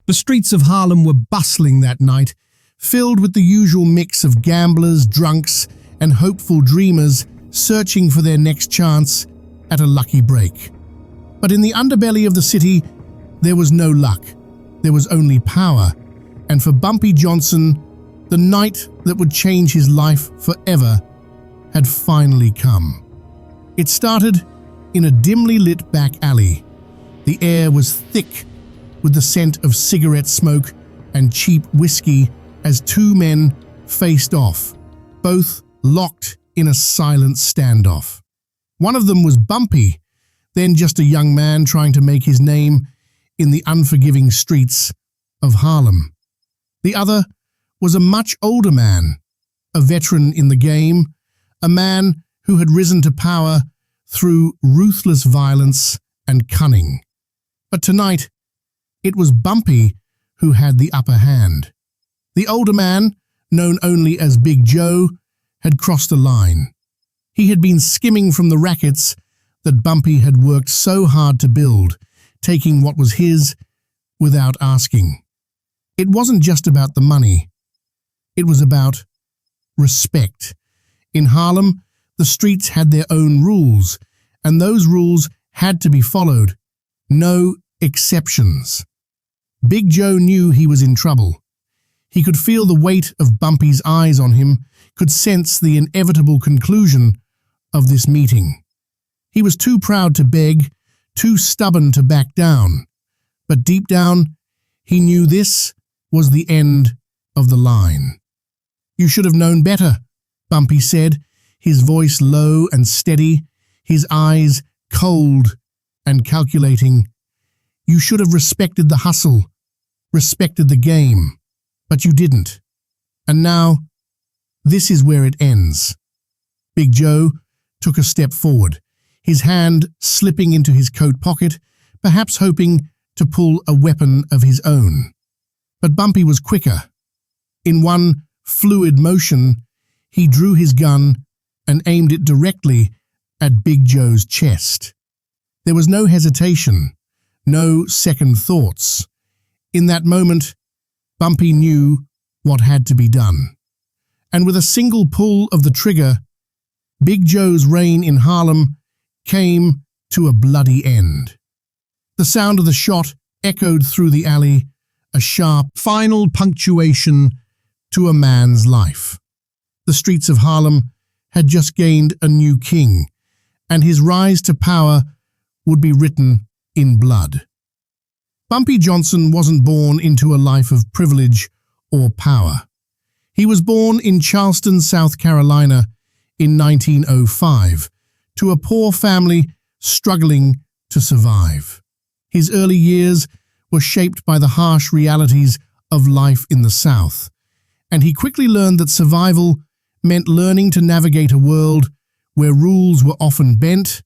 The streets of Harlem were bustling that night, filled with the usual mix of gamblers, drunks, and hopeful dreamers searching for their next chance at a lucky break. But in the underbelly of the city, there was no luck. There was only power. And for Bumpy Johnson, the night that would change his life forever had finally come. It started in a dimly lit back alley. The air was thick with the scent of cigarette smoke and cheap whiskey as two men faced off, both locked in a silent standoff. One of them was Bumpy, then just a young man trying to make his name in the unforgiving streets of Harlem. The other was a much older man, a veteran in the game, a man who had risen to power through ruthless violence and cunning. But tonight, it was Bumpy who had the upper hand. The older man, known only as Big Joe, had crossed a line. He had been skimming from the rackets that Bumpy had worked so hard to build, taking what was his without asking. It wasn't just about the money. It was about respect. In Harlem, the streets had their own rules, and those rules had to be followed. No exceptions. Big Joe knew he was in trouble. He could feel the weight of Bumpy's eyes on him, could sense the inevitable conclusion of this meeting. He was too proud to beg, too stubborn to back down. But deep down, he knew this was the end of the line. "You should have known better," Bumpy said, his voice low and steady, his eyes cold and calculating. "You should have respected the hustle, respected the game, but you didn't. And now, this is where it ends." Big Joe took a step forward, his hand slipping into his coat pocket, perhaps hoping to pull a weapon of his own. But Bumpy was quicker. In one fluid motion, he drew his gun and aimed it directly at Big Joe's chest. There was no hesitation, no second thoughts. In that moment, Bumpy knew what had to be done. And with a single pull of the trigger, Big Joe's reign in Harlem came to a bloody end. The sound of the shot echoed through the alley, a sharp, final punctuation to a man's life. The streets of Harlem had just gained a new king, and his rise to power would be written in blood. Bumpy Johnson wasn't born into a life of privilege or power. He was born in Charleston, South Carolina in 1905, to a poor family struggling to survive. His early years were shaped by the harsh realities of life in the South, and he quickly learned that survival meant learning to navigate a world where rules were often bent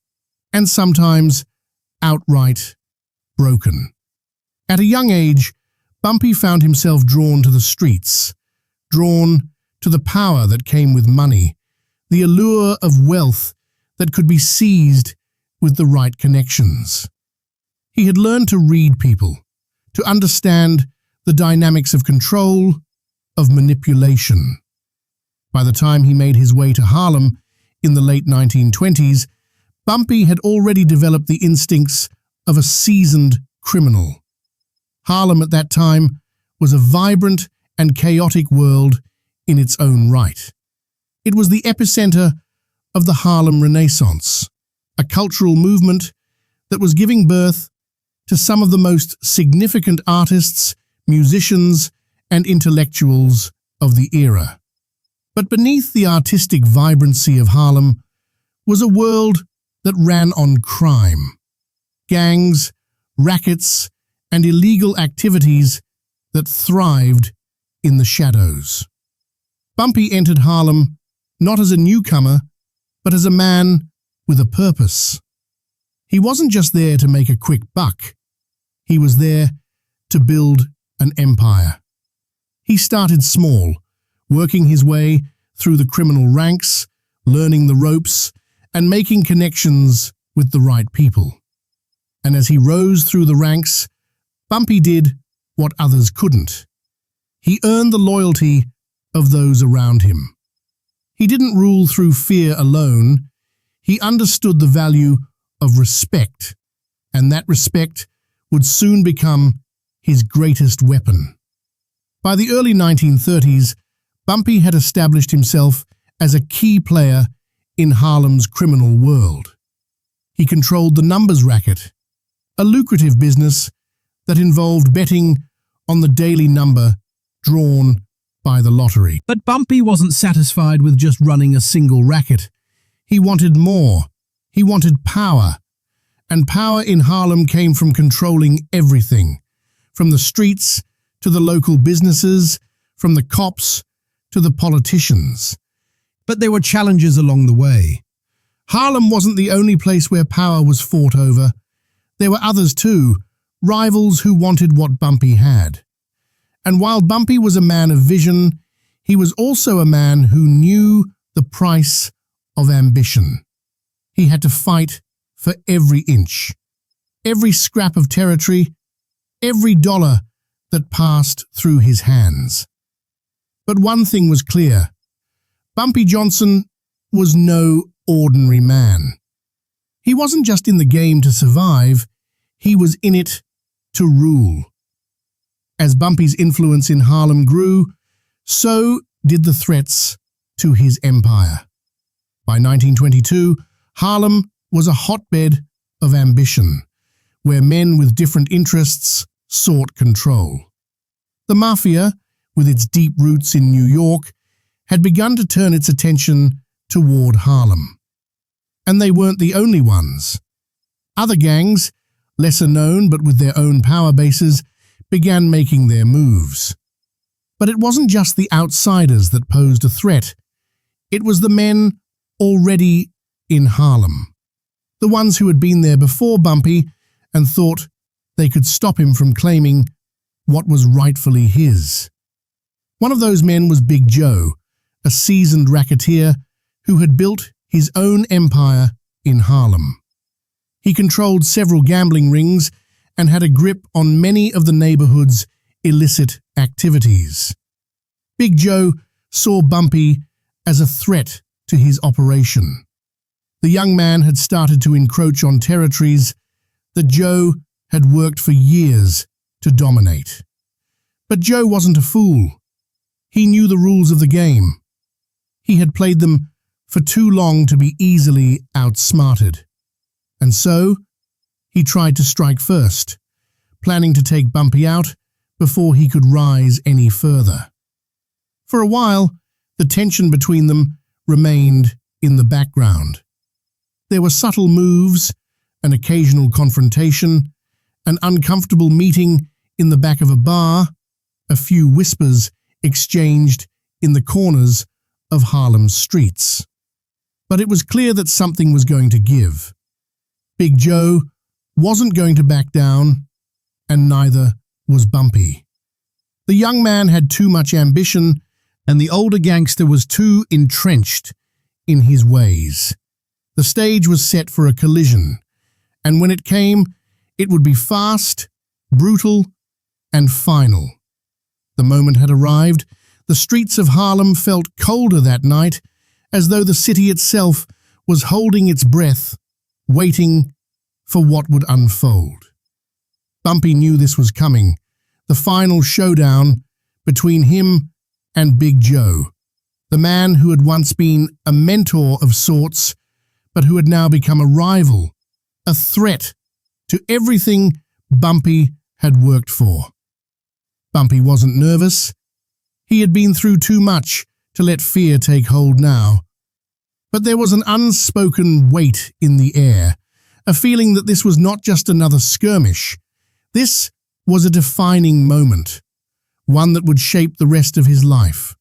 and sometimes outright broken. At a young age, Bumpy found himself drawn to the streets, drawn to the power that came with money, the allure of wealth that could be seized with the right connections. He had learned to read people, to understand the dynamics of control, of manipulation. By the time he made his way to Harlem in the late 1920s, Bumpy had already developed the instincts of a seasoned criminal. Harlem at that time was a vibrant and chaotic world in its own right. It was the epicenter of the Harlem Renaissance, a cultural movement that was giving birth to some of the most significant artists, musicians, and intellectuals of the era. But beneath the artistic vibrancy of Harlem was a world that ran on crime, gangs, rackets, and illegal activities that thrived in the shadows. Bumpy entered Harlem not as a newcomer, but as a man with a purpose. He wasn't just there to make a quick buck. He was there to build an empire. He started small, working his way through the criminal ranks, learning the ropes, and making connections with the right people. And as he rose through the ranks, Bumpy did what others couldn't. He earned the loyalty of those around him. He didn't rule through fear alone. He understood the value of respect, and that respect would soon become his greatest weapon. By the early 1930s, Bumpy had established himself as a key player in Harlem's criminal world. He controlled the numbers racket, a lucrative business that involved betting on the daily number drawn by the lottery. But Bumpy wasn't satisfied with just running a single racket. He wanted more. He wanted power. And power in Harlem came from controlling everything, from the streets to the local businesses, from the cops to the politicians. But there were challenges along the way. Harlem wasn't the only place where power was fought over. There were others too, rivals who wanted what Bumpy had. And while Bumpy was a man of vision, he was also a man who knew the price of ambition. He had to fight for every inch, every scrap of territory, every dollar that passed through his hands. But one thing was clear. Bumpy Johnson was no ordinary man. He wasn't just in the game to survive, he was in it to rule. As Bumpy's influence in Harlem grew, so did the threats to his empire. By 1922, Harlem was a hotbed of ambition, where men with different interests sought control. The mafia, with its deep roots in New York, had begun to turn its attention toward Harlem. And they weren't the only ones. Other gangs, lesser known but with their own power bases, began making their moves. But it wasn't just the outsiders that posed a threat. It was the men already in Harlem, the ones who had been there before Bumpy and thought they could stop him from claiming what was rightfully his. One of those men was Big Joe, a seasoned racketeer who had built his own empire in Harlem. He controlled several gambling rings and had a grip on many of the neighborhood's illicit activities. Big Joe saw Bumpy as a threat to his operation. The young man had started to encroach on territories that Joe had worked for years to dominate. But Joe wasn't a fool. He knew the rules of the game. He had played them for too long to be easily outsmarted. And so, he tried to strike first, planning to take Bumpy out before he could rise any further. For a while, the tension between them remained in the background. There were subtle moves, an occasional confrontation, an uncomfortable meeting in the back of a bar, a few whispers exchanged in the corners of Harlem's streets. But it was clear that something was going to give. Big Joe wasn't going to back down, and neither was Bumpy. The young man had too much ambition, and the older gangster was too entrenched in his ways. The stage was set for a collision, and when it came, it would be fast, brutal, and final. The moment had arrived. The streets of Harlem felt colder that night, as though the city itself was holding its breath, waiting for what would unfold. Bumpy knew this was coming, the final showdown between him and Big Joe, the man who had once been a mentor of sorts, but who had now become a rival, a threat to everything Bumpy had worked for. Bumpy wasn't nervous. He had been through too much to let fear take hold now. But there was an unspoken weight in the air, a feeling that this was not just another skirmish. This was a defining moment, one that would shape the rest of his life.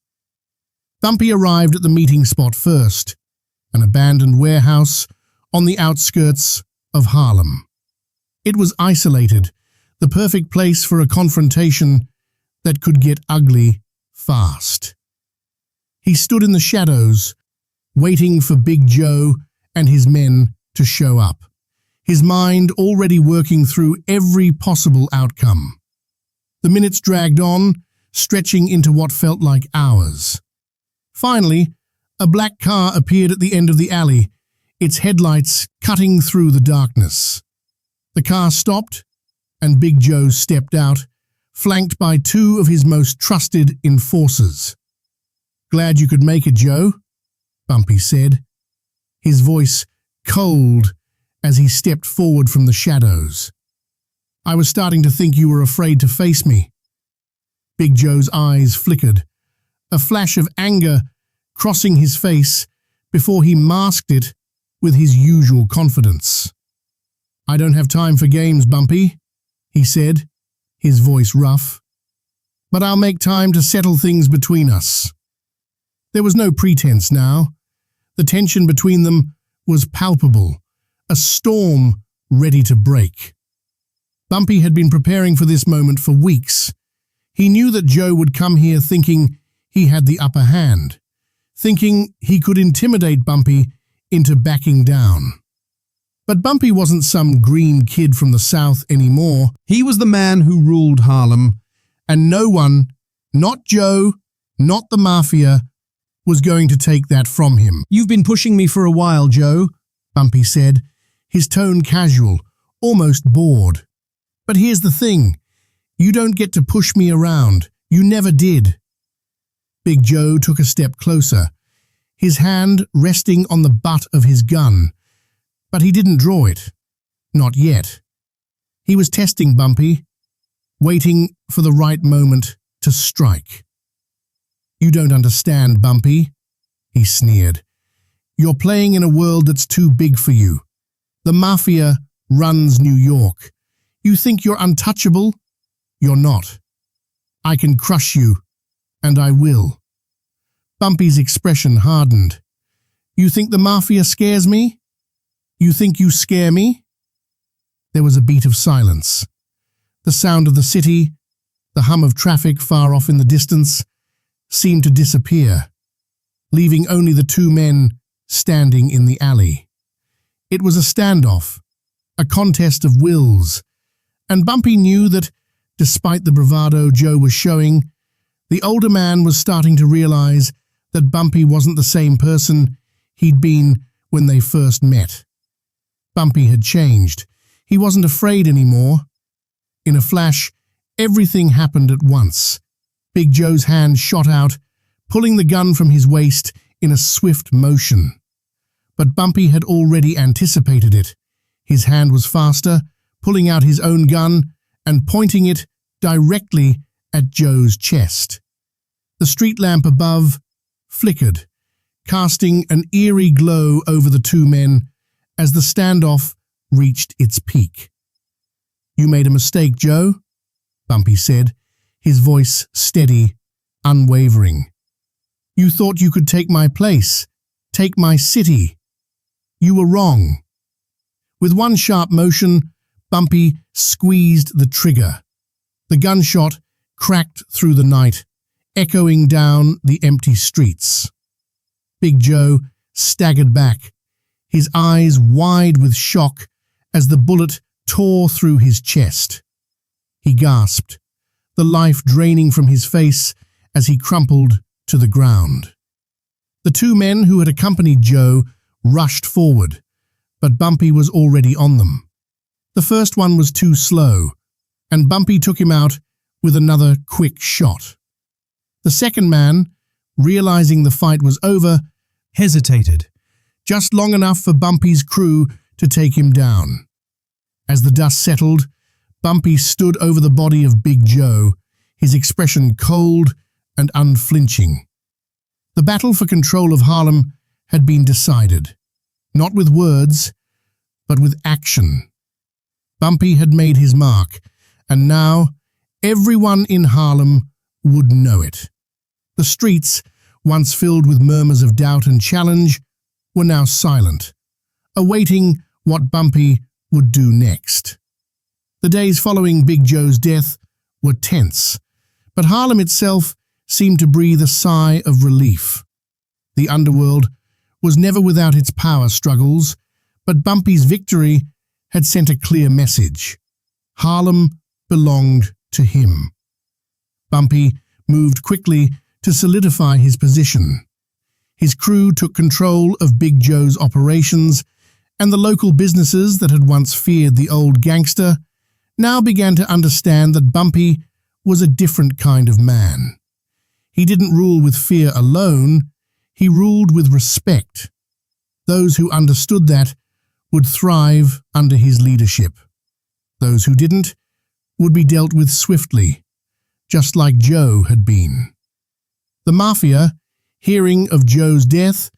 Bumpy arrived at the meeting spot first, an abandoned warehouse on the outskirts of Harlem. It was isolated, the perfect place for a confrontation that could get ugly fast. He stood in the shadows, waiting for Big Joe and his men to show up, his mind already working through every possible outcome. The minutes dragged on, stretching into what felt like hours. Finally, a black car appeared at the end of the alley, its headlights cutting through the darkness. The car stopped, and Big Joe stepped out, flanked by two of his most trusted enforcers. "Glad you could make it, Joe," Bumpy said, his voice cold as he stepped forward from the shadows. "I was starting to think you were afraid to face me." Big Joe's eyes flickered, a flash of anger crossing his face before he masked it with his usual confidence. "I don't have time for games, Bumpy," he said, his voice rough. "But I'll make time to settle things between us." There was no pretense now. The tension between them was palpable, a storm ready to break. Bumpy had been preparing for this moment for weeks. He knew that Joe would come here thinking he had the upper hand, thinking he could intimidate Bumpy into backing down. But Bumpy wasn't some green kid from the South anymore. He was the man who ruled Harlem, and no one, not Joe, not the Mafia, was going to take that from him. "You've been pushing me for a while, Joe," Bumpy said, his tone casual, almost bored. "But here's the thing. You don't get to push me around. You never did." Big Joe took a step closer, his hand resting on the butt of his gun. But he didn't draw it. Not yet. He was testing Bumpy, waiting for the right moment to strike. "You don't understand, Bumpy," he sneered. "You're playing in a world that's too big for you. The Mafia runs New York. You think you're untouchable? You're not. I can crush you, and I will." Bumpy's expression hardened. "You think the Mafia scares me? You think you scare me?" There was a beat of silence. The sound of the city, the hum of traffic far off in the distance, seemed to disappear, leaving only the two men standing in the alley. It was a standoff, a contest of wills, and Bumpy knew that, despite the bravado Joe was showing, the older man was starting to realize that Bumpy wasn't the same person he'd been when they first met. Bumpy had changed. He wasn't afraid anymore. In a flash, everything happened at once. Big Joe's hand shot out, pulling the gun from his waist in a swift motion. But Bumpy had already anticipated it. His hand was faster, pulling out his own gun and pointing it directly at Joe's chest. The street lamp above flickered, casting an eerie glow over the two men as the standoff reached its peak. "You made a mistake, Joe," Bumpy said, his voice steady, unwavering. "You thought you could take my place, take my city. You were wrong." With one sharp motion, Bumpy squeezed the trigger. The gunshot cracked through the night, echoing down the empty streets. Big Joe staggered back, his eyes wide with shock as the bullet tore through his chest. He gasped, the life draining from his face as he crumpled to the ground. The two men who had accompanied Joe rushed forward, but Bumpy was already on them. The first one was too slow, and Bumpy took him out with another quick shot. The second man, realizing the fight was over, hesitated, just long enough for Bumpy's crew to take him down. As the dust settled, Bumpy stood over the body of Big Joe, his expression cold and unflinching. The battle for control of Harlem had been decided, not with words, but with action. Bumpy had made his mark, and now everyone in Harlem would know it. The streets, once filled with murmurs of doubt and challenge, were now silent, awaiting what Bumpy would do next. The days following Big Joe's death were tense, but Harlem itself seemed to breathe a sigh of relief. The underworld was never without its power struggles, but Bumpy's victory had sent a clear message. Harlem belonged to him. Bumpy moved quickly to solidify his position. His crew took control of Big Joe's operations, and the local businesses that had once feared the old gangster now began to understand that Bumpy was a different kind of man. He didn't rule with fear alone, he ruled with respect. Those who understood that would thrive under his leadership. Those who didn't would be dealt with swiftly, just like Joe had been. The Mafia, hearing of Joe's death,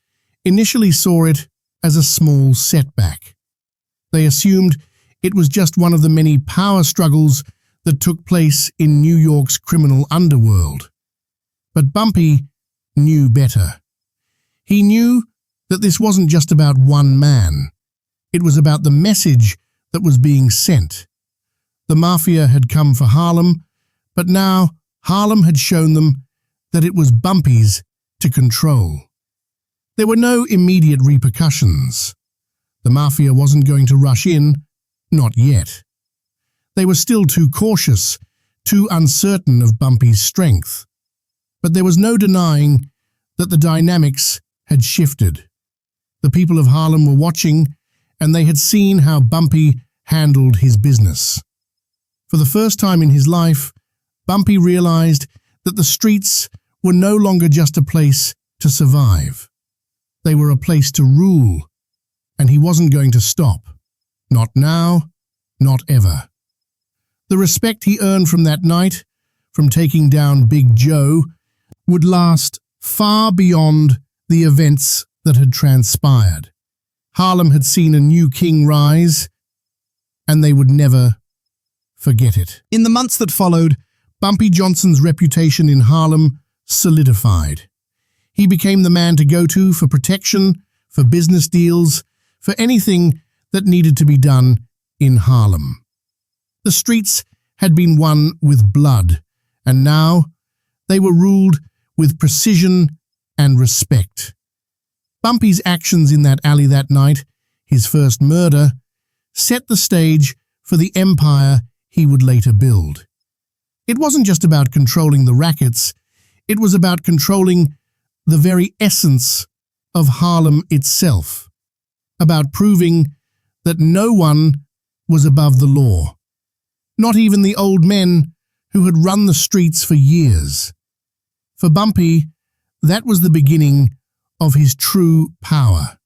initially saw it as a small setback. They assumed it was just one of the many power struggles that took place in New York's criminal underworld. But Bumpy knew better. He knew that this wasn't just about one man. It was about the message that was being sent. The Mafia had come for Harlem, but now Harlem had shown them that it was Bumpy's to control. There were no immediate repercussions. The Mafia wasn't going to rush in, not yet. They were still too cautious, too uncertain of Bumpy's strength. But there was no denying that the dynamics had shifted. The people of Harlem were watching, and they had seen how Bumpy handled his business. For the first time in his life, Bumpy realized that the streets were no longer just a place to survive. They were a place to rule, and he wasn't going to stop. Not now, not ever. The respect he earned from that night, from taking down Big Joe, would last far beyond the events that had transpired. Harlem had seen a new king rise, and they would never forget it. In the months that followed, Bumpy Johnson's reputation in Harlem solidified. He became the man to go to for protection, for business deals, for anything that needed to be done in Harlem. The streets had been won with blood, and now they were ruled with precision and respect. Bumpy's actions in that alley that night, his first murder, set the stage for the empire he would later build. It wasn't just about controlling the rackets, it was about controlling the very essence of Harlem itself, about proving that no one was above the law, not even the old men who had run the streets for years. For Bumpy, that was the beginning of his true power.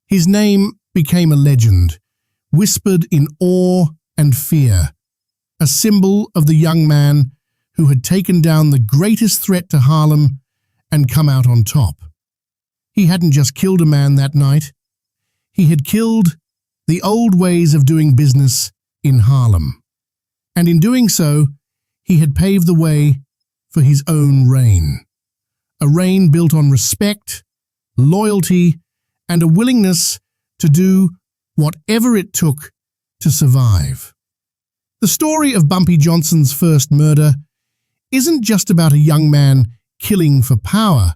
His name became a legend, whispered in awe and fear, a symbol of the young man who had taken down the greatest threat to Harlem and come out on top. He hadn't just killed a man that night, he had killed the old ways of doing business in Harlem. And in doing so, he had paved the way for his own reign. A reign built on respect, loyalty, and a willingness to do whatever it took to survive. The story of Bumpy Johnson's first murder isn't just about a young man killing for power.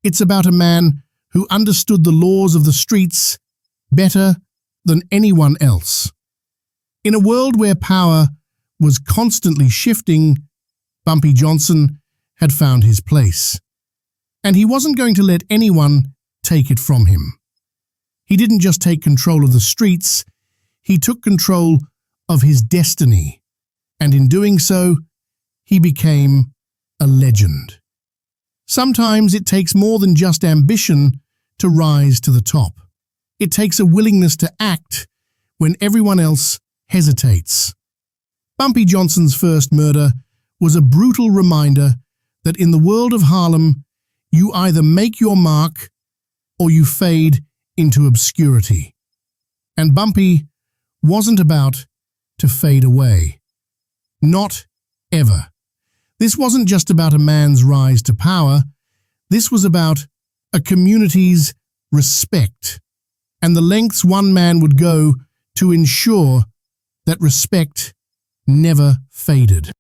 It's about a man who understood the laws of the streets better than anyone else. In a world where power was constantly shifting, Bumpy Johnson had found his place. And he wasn't going to let anyone take it from him. He didn't just take control of the streets, he took control of his destiny. And in doing so, he became a legend. Sometimes it takes more than just ambition to rise to the top. It takes a willingness to act when everyone else hesitates. Bumpy Johnson's first murder was a brutal reminder that in the world of Harlem, you either make your mark or you fade into obscurity. And Bumpy wasn't about to fade away. Not ever. This wasn't just about a man's rise to power. This was about a community's respect and the lengths one man would go to ensure that respect never faded.